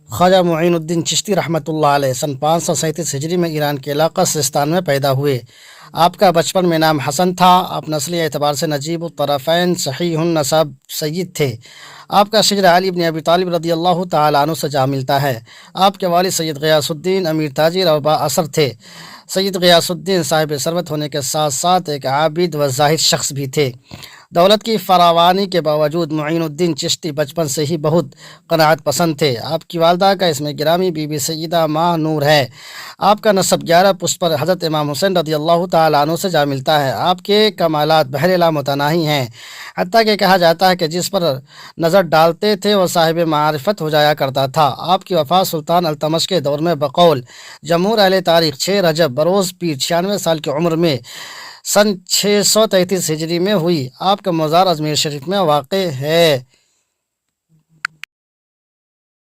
ख्वाजा मुईनुद्दीन चिश्ती रहमतुल्लाह अलैह सन 537 हिजरी में ईरान के इलाका सिस्तान में पैदा हुए। आपका बचपन में नाम हसन था। आप नस्ली एतबार से नजीब तरफ़ैन सहीहुन नसब सय्यद थे। आपका शिजरा अली इब्न अबी तालिब रदी अल्लाह तआला अन्हु से जा मिलता है। आपके वालिद सैयद ग़ियासुद्दीन अमीर ताजिर और बाअसर थे। सैयद ग़ियासुद्दीन साहिब सरवत होने के साथ साथ एक आबिद व ज़ाहिद शख्स भी थे। दौलत की फरावानी के बावजूद मुईनुद्दीन चिश्ती बचपन से ही बहुत क़नाअत पसंद थे। आपकी वालदा का इसमें गिरामी बीबी सैयदा माह नूर है। आपका नसब 11 पुश्त पर हज़रत इमाम हुसैन रदी अल्लाह तआला अन्हु से जा मिलता है। आपके कमालात बहरे मुतनाही हैं, हत्ता कि कहा जाता है कि जिस पर नज़र डालते थे वह साहिब मारिफत हो जाया करता था। आपकी वफ़ात सुल्तान अल्तमश के दौर में बकौल जमहूर अहले तारीख़ 6 रजब बरोज़ पीर 96 साल की उम्र में सन 633 हिजरी में हुई। आपका मज़ार अजमेर शरीफ में वाक़ है।